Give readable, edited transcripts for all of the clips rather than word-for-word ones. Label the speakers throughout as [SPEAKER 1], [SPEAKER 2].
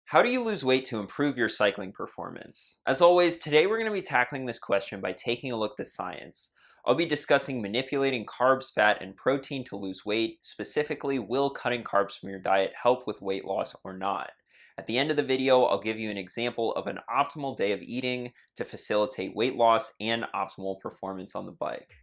[SPEAKER 1] How do you lose weight to improve your cycling performance? As always, today we're going to be tackling this question by taking a look at the science. I'll be discussing manipulating carbs, fat, and protein to lose weight. Specifically, will cutting carbs from your diet help with weight loss or not? At the end of the video, I'll give you an example of an optimal day of eating to facilitate weight loss and optimal performance on the bike.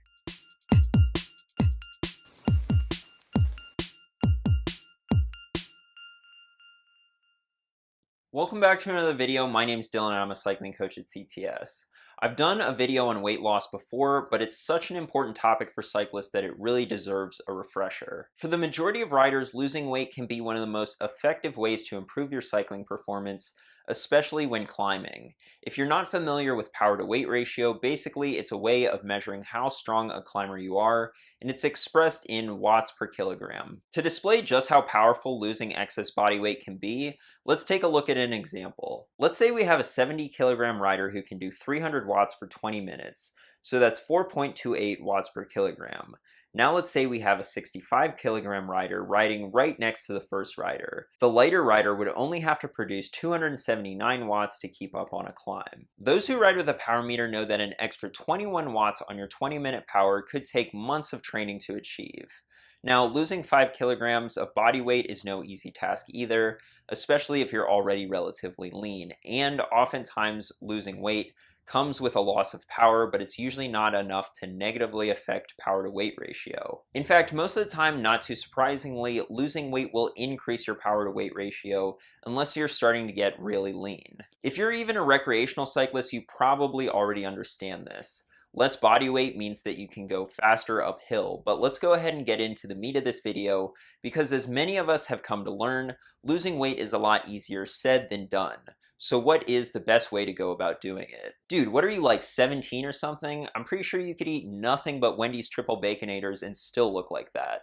[SPEAKER 1] Welcome back to another video. My name's Dylan and I'm a cycling coach at CTS. I've done a video on weight loss before, but it's such an important topic for cyclists that it really deserves a refresher. For the majority of riders, losing weight can be one of the most effective ways to improve your cycling performance, especially when climbing. If you're not familiar with power to weight ratio, basically it's a way of measuring how strong a climber you are, and it's expressed in watts per kilogram. To display just how powerful losing excess body weight can be, let's take a look at an example. Let's say we have a 70 kilogram rider who can do 300 watts for 20 minutes. So that's 4.28 watts per kilogram. Now let's say we have a 65 kilogram rider riding right next to the first rider. The lighter rider would only have to produce 279 watts to keep up on a climb. Those who ride with a power meter know that an extra 21 watts on your 20-minute power could take months of training to achieve. Now, losing 5 kilograms of body weight is no easy task either, especially if you're already relatively lean, and oftentimes losing weight comes with a loss of power, but it's usually not enough to negatively affect power to weight ratio. In fact, most of the time, not too surprisingly, losing weight will increase your power to weight ratio unless you're starting to get really lean. If you're even a recreational cyclist, you probably already understand this. Less body weight means that you can go faster uphill, but let's go ahead and get into the meat of this video because as many of us have come to learn, losing weight is a lot easier said than done. So what is the best way to go about doing it? Dude, what are you, like 17 or something? I'm pretty sure you could eat nothing but Wendy's triple baconators and still look like that.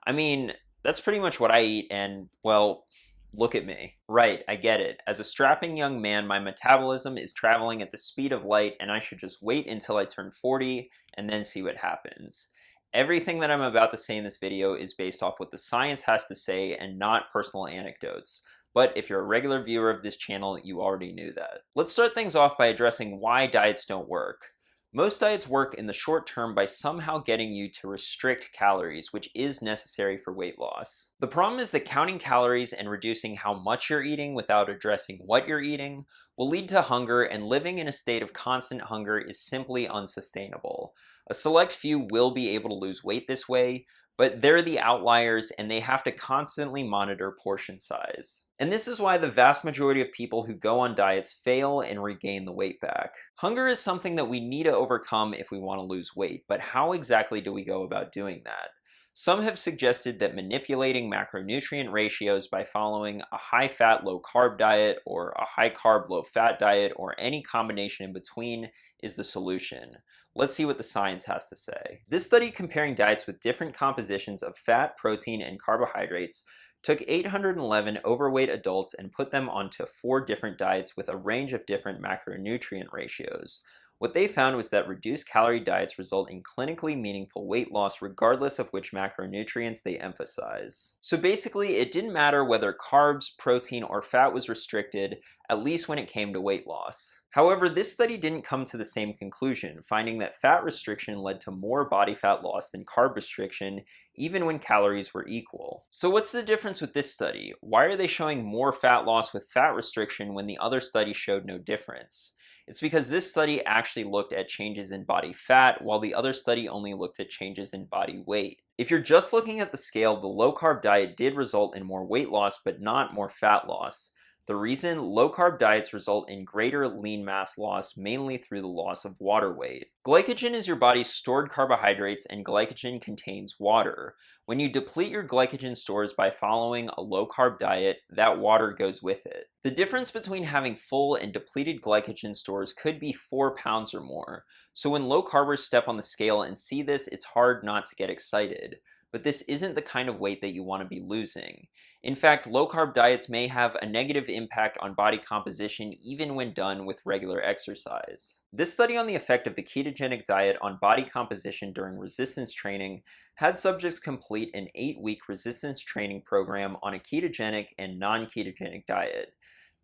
[SPEAKER 1] I mean, that's pretty much what I eat and, well, look at me. Right, I get it. As a strapping young man, my metabolism is traveling at the speed of light and I should just wait until I turn 40 and then see what happens. Everything that I'm about to say in this video is based off what the science has to say and not personal anecdotes. But if you're a regular viewer of this channel, you already knew that. Let's start things off by addressing why diets don't work. Most diets work in the short term by somehow getting you to restrict calories, which is necessary for weight loss. The problem is that counting calories and reducing how much you're eating without addressing what you're eating will lead to hunger, and living in a state of constant hunger is simply unsustainable. A select few will be able to lose weight this way, but they're the outliers and they have to constantly monitor portion size. And this is why the vast majority of people who go on diets fail and regain the weight back. Hunger is something that we need to overcome if we want to lose weight, but how exactly do we go about doing that? Some have suggested that manipulating macronutrient ratios by following a high-fat, low-carb diet or a high-carb, low-fat diet or any combination in between is the solution. Let's see what the science has to say. This study comparing diets with different compositions of fat, protein, and carbohydrates took 811 overweight adults and put them onto 4 different diets with a range of different macronutrient ratios. What they found was that reduced calorie diets result in clinically meaningful weight loss regardless of which macronutrients they emphasize. So basically, it didn't matter whether carbs, protein, or fat was restricted, at least when it came to weight loss. However, this study didn't come to the same conclusion, finding that fat restriction led to more body fat loss than carb restriction, even when calories were equal. So what's the difference with this study? Why are they showing more fat loss with fat restriction when the other study showed no difference? It's because this study actually looked at changes in body fat, while the other study only looked at changes in body weight. If you're just looking at the scale, the low-carb diet did result in more weight loss, but not more fat loss. The reason, low-carb diets result in greater lean mass loss, mainly through the loss of water weight. Glycogen is your body's stored carbohydrates, and glycogen contains water. When you deplete your glycogen stores by following a low-carb diet, that water goes with it. The difference between having full and depleted glycogen stores could be 4 pounds or more. So when low-carbers step on the scale and see this, it's hard not to get excited. But this isn't the kind of weight that you want to be losing. In fact, low-carb diets may have a negative impact on body composition even when done with regular exercise. This study on the effect of the ketogenic diet on body composition during resistance training had subjects complete an 8-week resistance training program on a ketogenic and non-ketogenic diet.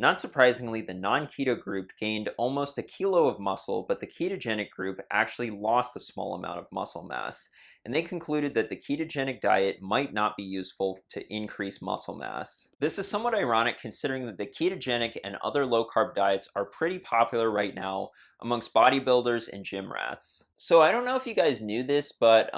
[SPEAKER 1] Not surprisingly, the non-keto group gained almost a kilo of muscle, but the ketogenic group actually lost a small amount of muscle mass, and they concluded that the ketogenic diet might not be useful to increase muscle mass. This is somewhat ironic considering that the ketogenic and other low-carb diets are pretty popular right now amongst bodybuilders and gym rats. So I don't know if you guys knew this, but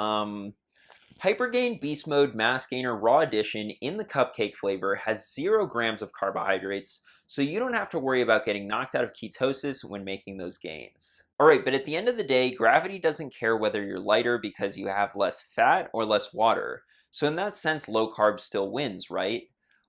[SPEAKER 1] Hypergain Beast Mode Mass Gainer Raw Edition in the cupcake flavor has 0 grams of carbohydrates, so you don't have to worry about getting knocked out of ketosis when making those gains. Alright, but at the end of the day, gravity doesn't care whether you're lighter because you have less fat or less water. So in that sense, low carb still wins, right?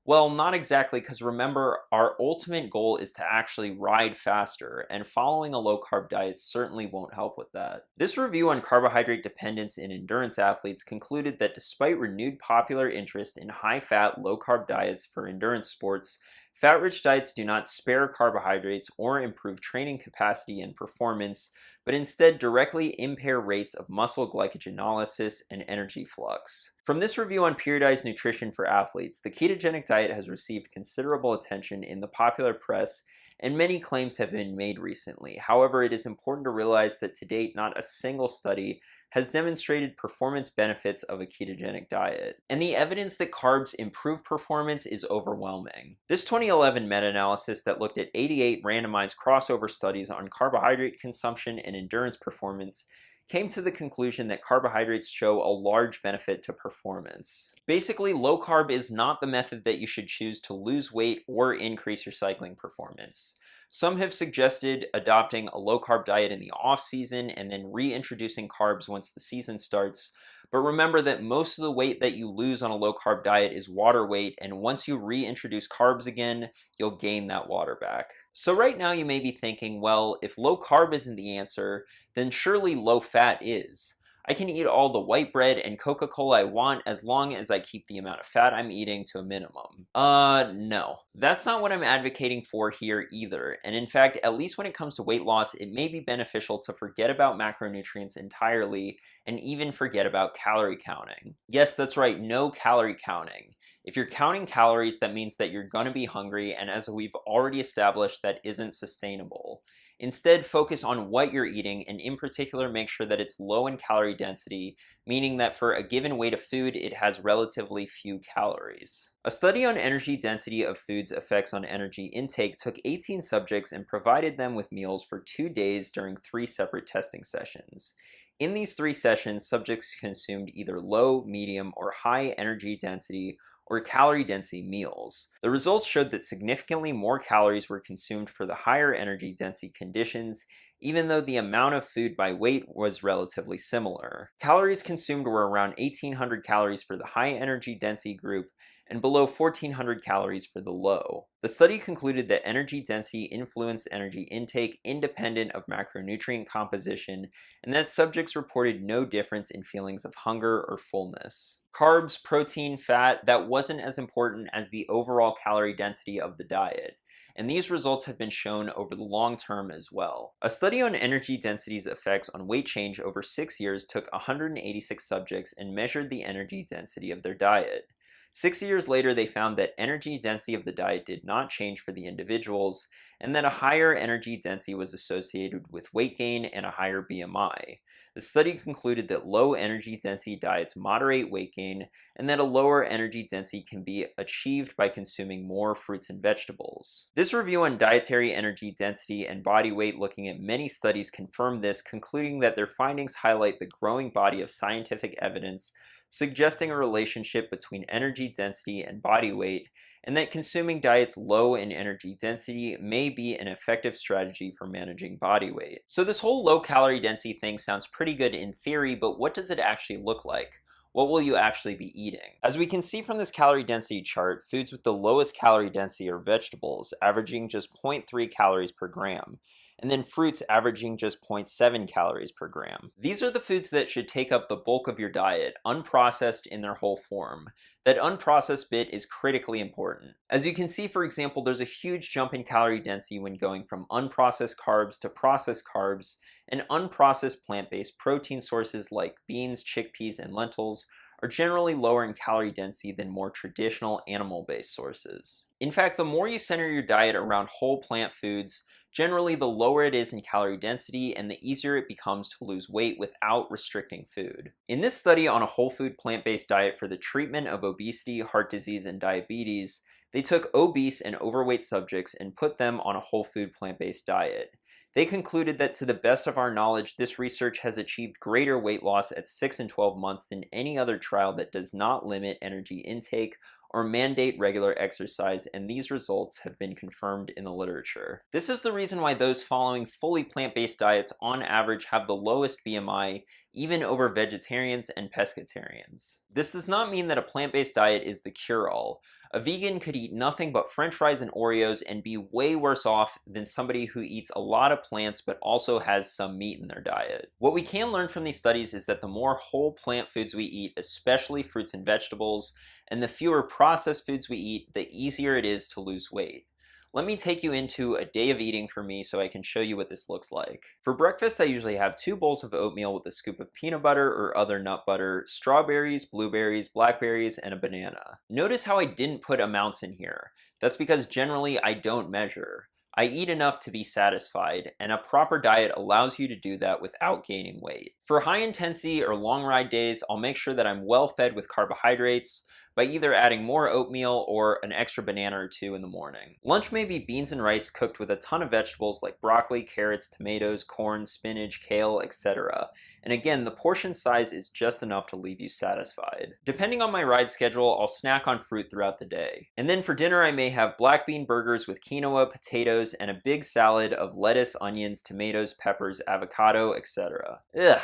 [SPEAKER 1] Well, not exactly, because remember, our ultimate goal is to actually ride faster, and following a low-carb diet certainly won't help with that. This review on carbohydrate dependence in endurance athletes concluded that despite renewed popular interest in high-fat, low-carb diets for endurance sports, fat-rich diets do not spare carbohydrates or improve training capacity and performance, but instead directly impair rates of muscle glycogenolysis and energy flux. From this review on periodized nutrition for athletes, the ketogenic diet has received considerable attention in the popular press, and many claims have been made recently. However, it is important to realize that to date, not a single study has demonstrated performance benefits of a ketogenic diet. And the evidence that carbs improve performance is overwhelming. This 2011 meta-analysis that looked at 88 randomized crossover studies on carbohydrate consumption and endurance performance came to the conclusion that carbohydrates show a large benefit to performance. Basically, low carb is not the method that you should choose to lose weight or increase your cycling performance. Some have suggested adopting a low-carb diet in the off-season and then reintroducing carbs once the season starts, but remember that most of the weight that you lose on a low-carb diet is water weight, and once you reintroduce carbs again, you'll gain that water back. So right now you may be thinking, well, if low-carb isn't the answer, then surely low-fat is. I can eat all the white bread and Coca-Cola I want as long as I keep the amount of fat I'm eating to a minimum. No. That's not what I'm advocating for here either. And in fact, at least when it comes to weight loss, it may be beneficial to forget about macronutrients entirely and even forget about calorie counting. Yes, that's right, no calorie counting. If you're counting calories, that means that you're gonna be hungry, and as we've already established, that isn't sustainable. Instead, focus on what you're eating, and in particular, make sure that it's low in calorie density, meaning that for a given weight of food, it has relatively few calories. A study on energy density of foods' effects on energy intake took 18 subjects and provided them with meals for 2 days during 3 separate testing sessions. In these 3 sessions, subjects consumed either low, medium, or high energy density or calorie density meals. The results showed that significantly more calories were consumed for the higher energy density conditions, even though the amount of food by weight was relatively similar. Calories consumed were around 1,800 calories for the high energy density group and below 1,400 calories for the low. The study concluded that energy density influenced energy intake independent of macronutrient composition, and that subjects reported no difference in feelings of hunger or fullness. Carbs, protein, fat, that wasn't as important as the overall calorie density of the diet, and these results have been shown over the long term as well. A study on energy density's effects on weight change over 6 years took 186 subjects and measured the energy density of their diet. 6 years later, they found that energy density of the diet did not change for the individuals, and that a higher energy density was associated with weight gain and a higher BMI. The study concluded that low energy density diets moderate weight gain, and that a lower energy density can be achieved by consuming more fruits and vegetables. This review on dietary energy density and body weight, looking at many studies, confirmed this, concluding that their findings highlight the growing body of scientific evidence suggesting a relationship between energy density and body weight, and that consuming diets low in energy density may be an effective strategy for managing body weight. So this whole low calorie density thing sounds pretty good in theory, but what does it actually look like? What will you actually be eating? As we can see from this calorie density chart, foods with the lowest calorie density are vegetables, averaging just 0.3 calories per gram, and then fruits averaging just 0.7 calories per gram. These are the foods that should take up the bulk of your diet, unprocessed in their whole form. That unprocessed bit is critically important. As you can see, for example, there's a huge jump in calorie density when going from unprocessed carbs to processed carbs, and unprocessed plant-based protein sources like beans, chickpeas, and lentils are generally lower in calorie density than more traditional animal-based sources. In fact, the more you center your diet around whole plant foods, generally the lower it is in calorie density and the easier it becomes to lose weight without restricting food. In this study on a whole food plant-based diet for the treatment of obesity, heart disease, and diabetes, they took obese and overweight subjects and put them on a whole food plant-based diet. They concluded that to the best of our knowledge, this research has achieved greater weight loss at 6 and 12 months than any other trial that does not limit energy intake or mandate regular exercise, and these results have been confirmed in the literature. This is the reason why those following fully plant-based diets on average have the lowest BMI, even over vegetarians and pescatarians. This does not mean that a plant-based diet is the cure-all. A vegan could eat nothing but french fries and Oreos and be way worse off than somebody who eats a lot of plants but also has some meat in their diet. What we can learn from these studies is that the more whole plant foods we eat, especially fruits and vegetables, and the fewer processed foods we eat, the easier it is to lose weight. Let me take you into a day of eating for me so I can show you what this looks like. For breakfast, I usually have 2 bowls of oatmeal with a scoop of peanut butter or other nut butter, strawberries, blueberries, blackberries, and a banana. Notice how I didn't put amounts in here. That's because generally I don't measure. I eat enough to be satisfied, and a proper diet allows you to do that without gaining weight. For high intensity or long ride days, I'll make sure that I'm well fed with carbohydrates by either adding more oatmeal or an extra banana or 2 in the morning. Lunch may be beans and rice cooked with a ton of vegetables like broccoli, carrots, tomatoes, corn, spinach, kale, etc. And again, the portion size is just enough to leave you satisfied. Depending on my ride schedule, I'll snack on fruit throughout the day. And then for dinner, I may have black bean burgers with quinoa, potatoes, and a big salad of lettuce, onions, tomatoes, peppers, avocado, etc. Ugh.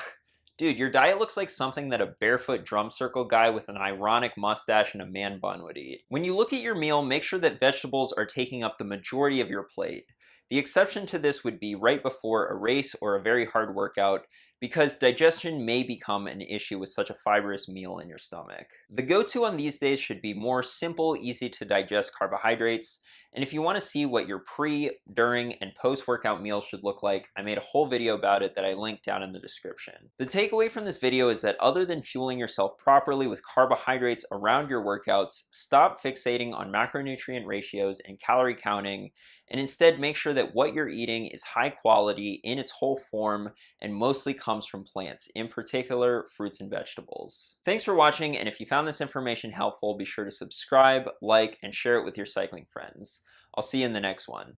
[SPEAKER 1] Dude, your diet looks like something that a barefoot drum circle guy with an ironic mustache and a man bun would eat. When you look at your meal, make sure that vegetables are taking up the majority of your plate. The exception to this would be right before a race or a very hard workout, because digestion may become an issue with such a fibrous meal in your stomach. The go-to on these days should be more simple, easy to digest carbohydrates, and if you want to see what your pre, during, and post-workout meals should look like, I made a whole video about it that I linked down in the description. The takeaway from this video is that other than fueling yourself properly with carbohydrates around your workouts, stop fixating on macronutrient ratios and calorie counting, and instead make sure that what you're eating is high quality in its whole form and mostly comes from plants, in particular fruits and vegetables. Thanks for watching, and if you found this information helpful, be sure to subscribe, like, and share it with your cycling friends. I'll see you in the next one.